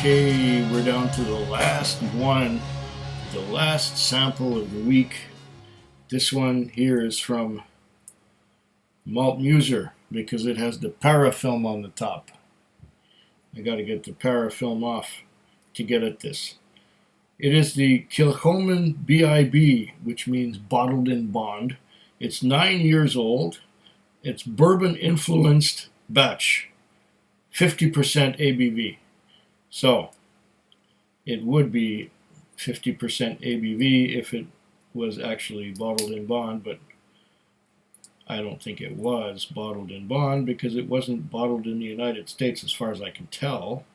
Okay, we're down to the last one, the last sample of the week. This one here is from Malt because it has the parafilm on the top. I got to get the parafilm off to get at this. It is the Kilchoman B.I.B, which means bottled in bond. It's 9 years old. It's bourbon influenced batch, 50% ABV. So it would be 50% ABV if it was actually bottled in bond, but I don't think it was bottled in bond because it wasn't bottled in the United States as far as I can tell.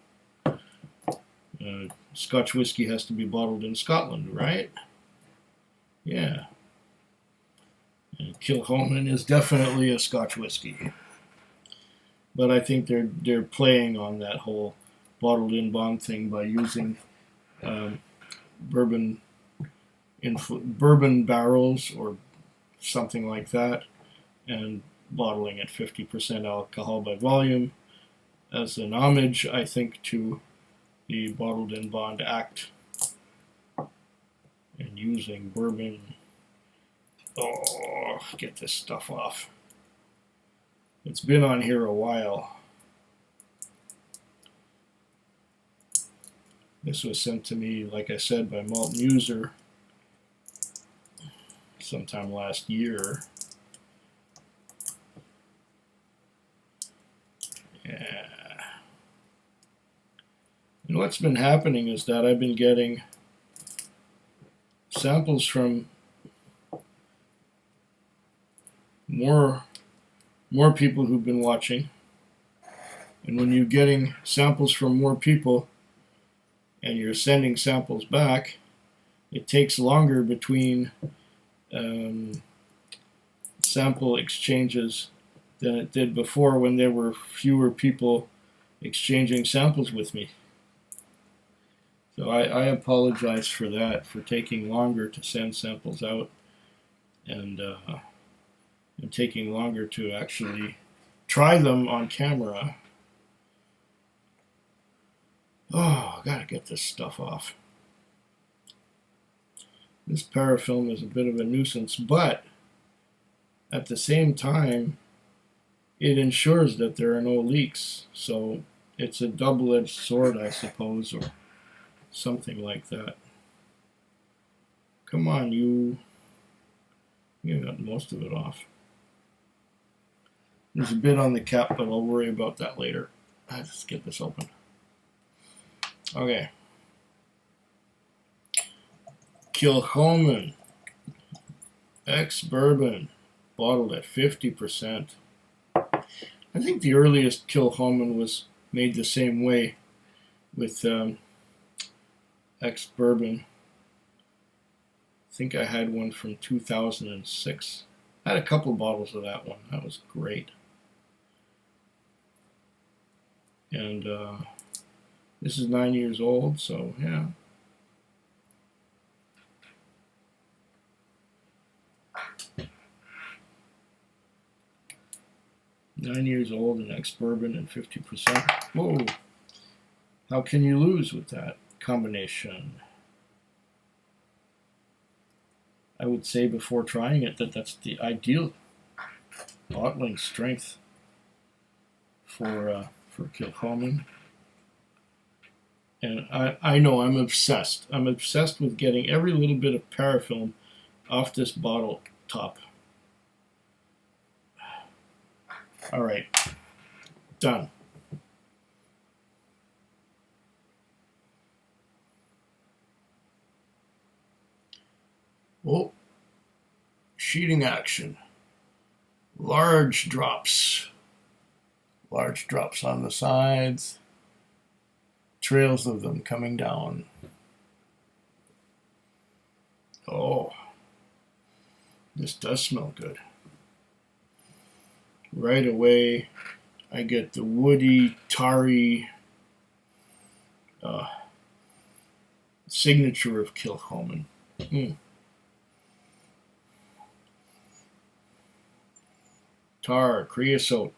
Scotch whiskey has to be bottled in Scotland, right? Yeah. And Kilchoman is definitely a Scotch whiskey. But I think they're playing on that whole bottled in bond thing by using bourbon barrels or something like that, and bottling at 50% alcohol by volume as an homage, I think, to the Bottled in Bond Act, and using bourbon. Oh, get this stuff off. It's been on here a while. This was sent to me, like I said, by Malt sometime last year. Yeah. And what's been happening is that I've been getting samples from more people who've been watching. And when you're getting samples from more people and you're sending samples back, it takes longer between sample exchanges than it did before when there were fewer people exchanging samples with me. So I apologize for that, for taking longer to send samples out and taking longer to actually try them on camera. Oh, I gotta get this stuff off. This parafilm is a bit of a nuisance, but at the same time, it ensures that there are no leaks. So it's a double-edged sword, I suppose, or something like that. Come on, you got most of it off. There's a bit on the cap, but I'll worry about that later. Let's get this open. Okay. Kilchoman, ex-bourbon, bottled at 50%. I think the earliest Kilchoman was made the same way with ex-bourbon. I think I had one from 2006. I had a couple bottles of that one. That was great. And this is 9 years old, so yeah. Nine years old and ex-bourbon and 50%. Whoa. How can you lose with that combination? I would say before trying it that that's the ideal bottling strength for Kilchoman. And I know I'm obsessed. I'm obsessed with getting every little bit of parafilm off this bottle top. All right, done. Oh, sheeting action. Large drops on the sides, trails of them coming down. Oh, this does smell good. Right away, I get the woody, tarry signature of Kilchoman. Tar, creosote.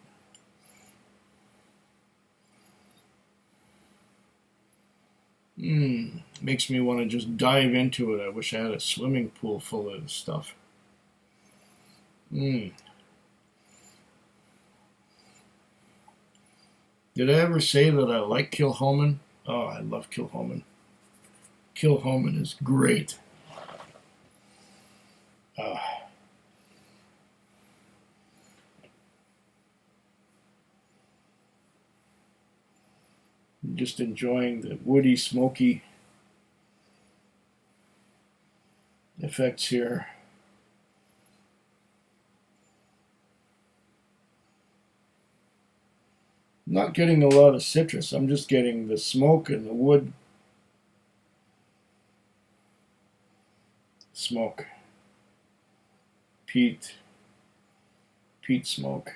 Makes me want to just dive into it. I wish I had a swimming pool full of this stuff. Did I ever say that I like Kilchoman? Oh, I love Kilchoman. Kilchoman is great. I'm just enjoying the woody, smoky effects here. I'm not getting a lot of citrus. I'm just getting the smoke and the wood smoke. Peat smoke.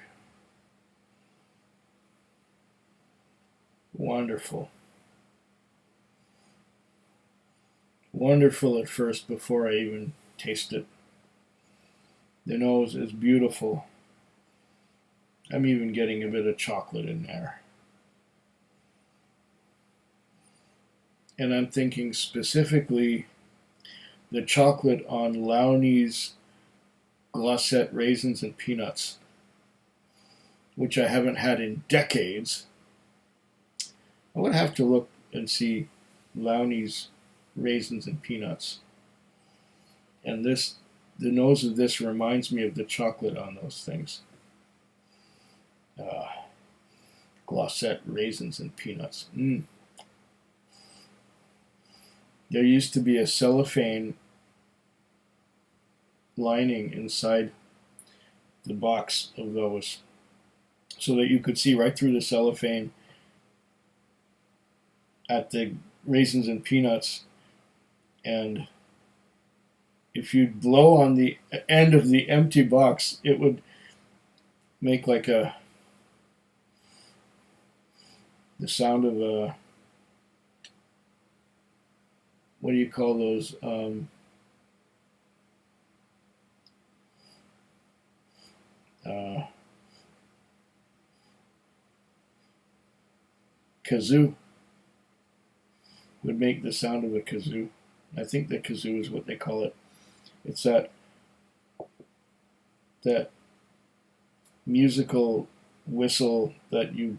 Wonderful. Wonderful at first before I even taste it. The nose is beautiful. I'm even getting a bit of chocolate in there. And I'm thinking specifically the chocolate on Lowney's Glacette raisins and peanuts, which I haven't had in decades. I would have to look and see Lowney's raisins and peanuts. And this, the nose of this reminds me of the chocolate on those things. Glacette raisins and peanuts. There used to be a cellophane lining inside the box of those so that you could see right through the cellophane at the raisins and peanuts. And if you'd blow on the end of the empty box, it would make like the sound of a, what do you call those? Kazoo. Would make the sound of a kazoo. I think the kazoo is what they call it. It's that musical whistle that you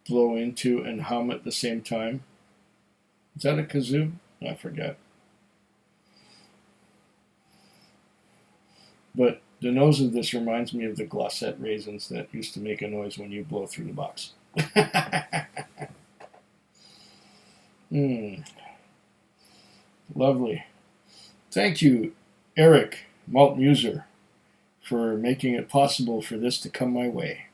blow into and hum at the same time. Is that a kazoo? I forget. But the nose of this reminds me of the Glacette raisins that used to make a noise when you blow through the box. Lovely. Thank you, Eric, Malt Muser, for making it possible for this to come my way.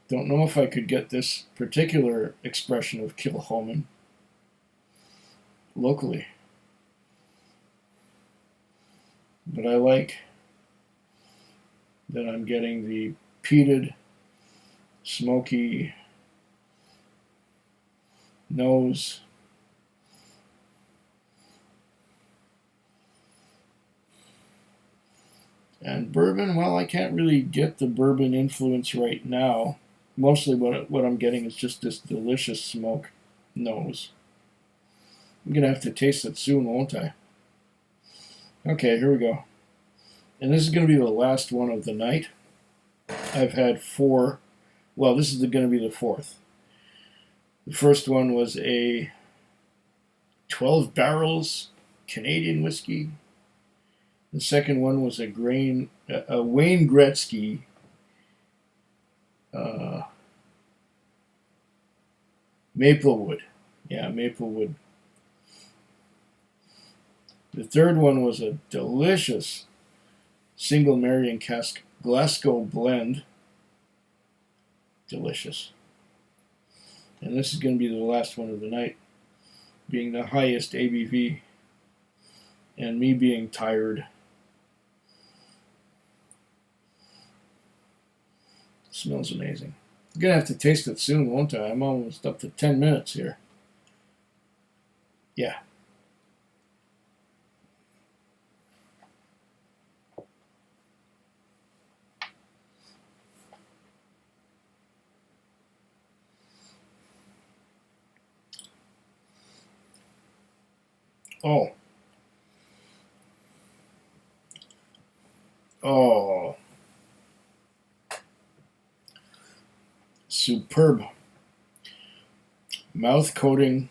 Don't know if I could get this particular expression of Kilchoman locally, but I like that I'm getting the peated, smoky nose. And bourbon, well, I can't really get the bourbon influence right now. Mostly what I'm getting is just this delicious smoke nose. I'm going to have to taste it soon, won't I? Okay, here we go. And this is going to be the last one of the night. I've had 4. Well, this is going to be the 4th. The first one was a 12 barrels Canadian whiskey. The second one was a Wayne Gretzky Maplewood. Yeah, Maplewood. The third one was a delicious single Marion cask Glasgow blend. Delicious. And this is going to be the last one of the night, being the highest ABV, and me being tired. It smells amazing. I'm going to have to taste it soon, won't I? I'm almost up to 10 minutes here. Yeah. Oh, oh, superb. Mouth coating,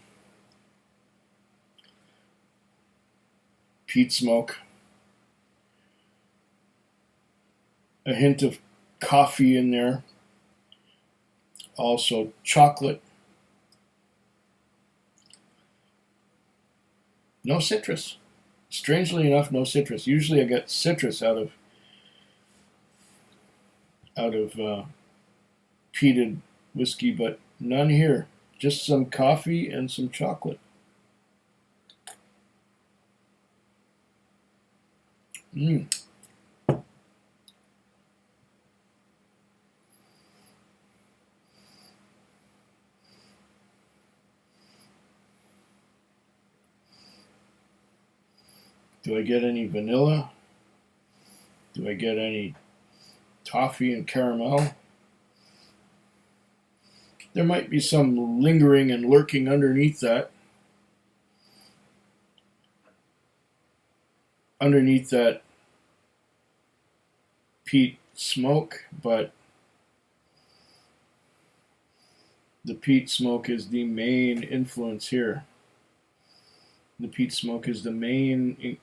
peat smoke, a hint of coffee in there, also chocolate. No citrus. Strangely enough, no citrus. Usually I get citrus out of peated whiskey, but none here. Just some coffee and some chocolate. Mm. Do I get any vanilla? Do I get any toffee and caramel? There might be some lingering and lurking underneath that peat smoke, but the peat smoke is the main influence here. The peat smoke is the main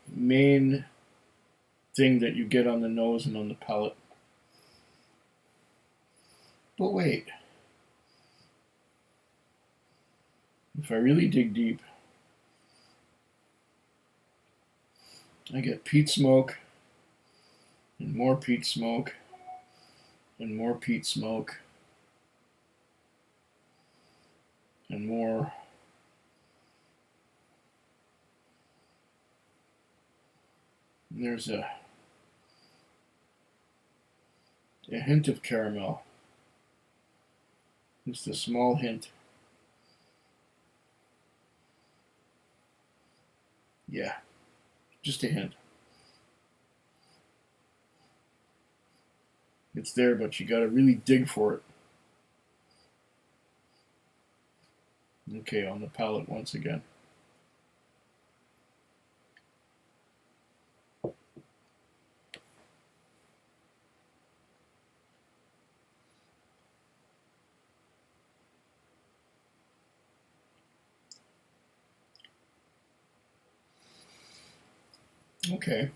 thing that you get on the nose and on the palate. But wait, if I really dig deep, I get peat smoke and more peat smoke and more peat smoke and more. And there's a hint of caramel. Just a small hint. Yeah, just a hint. It's there, but you gotta really dig for it. Okay, on the palate once again. Okay.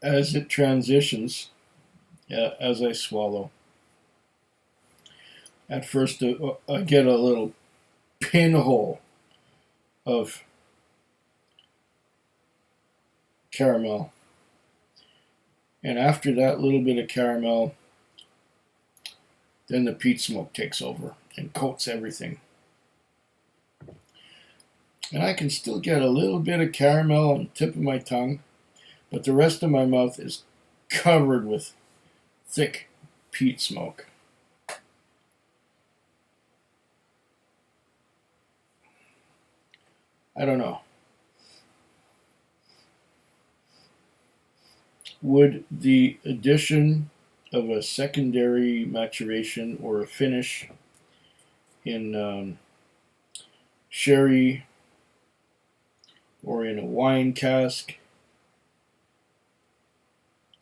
As it transitions, as I swallow, at first I get a little pinhole of caramel. And after that little bit of caramel, then the peat smoke takes over and coats everything. And I can still get a little bit of caramel on the tip of my tongue, but the rest of my mouth is covered with thick peat smoke. I don't know. Would the addition of a secondary maturation or a finish in sherry or in a wine cask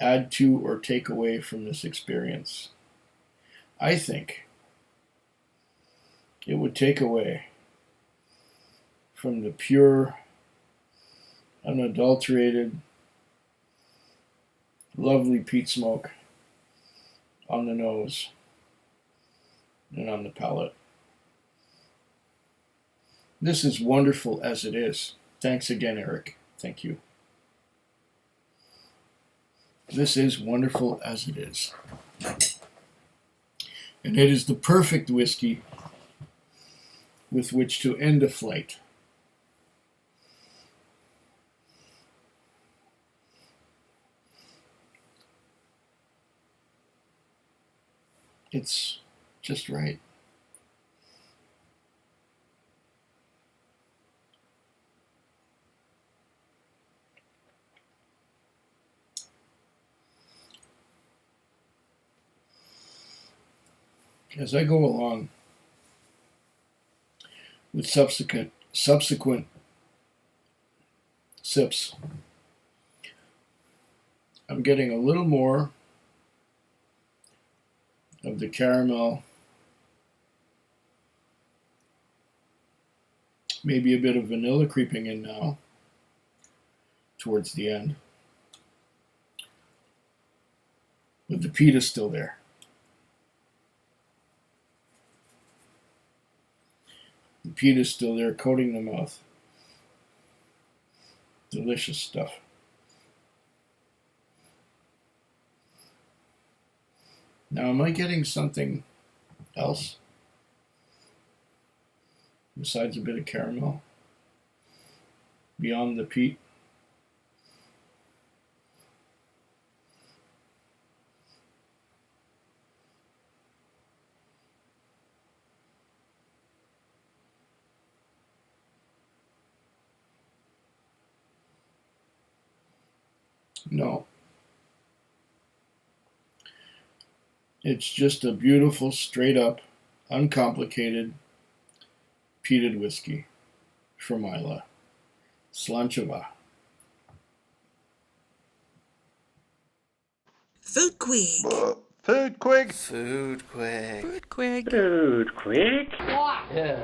add to or take away from this experience? I think it would take away from the pure, unadulterated, lovely peat smoke on the nose and on the palate. This is wonderful as it is. Thanks again, Eric. Thank you. This is wonderful as it is. And it is the perfect whiskey with which to end a flight. It's just right. as I go along with subsequent sips, I'm getting a little more of the caramel, maybe a bit of vanilla creeping in now towards the end. But the peat is still there. The peat is still there, coating the mouth. Delicious stuff. Now, am I getting something else besides a bit of caramel beyond the peat? No. It's just a beautiful, straight up, uncomplicated, peated whiskey from Islay. Slanchova. Food quick. Food quick. Food quick. Food quick. Food quick. Yeah.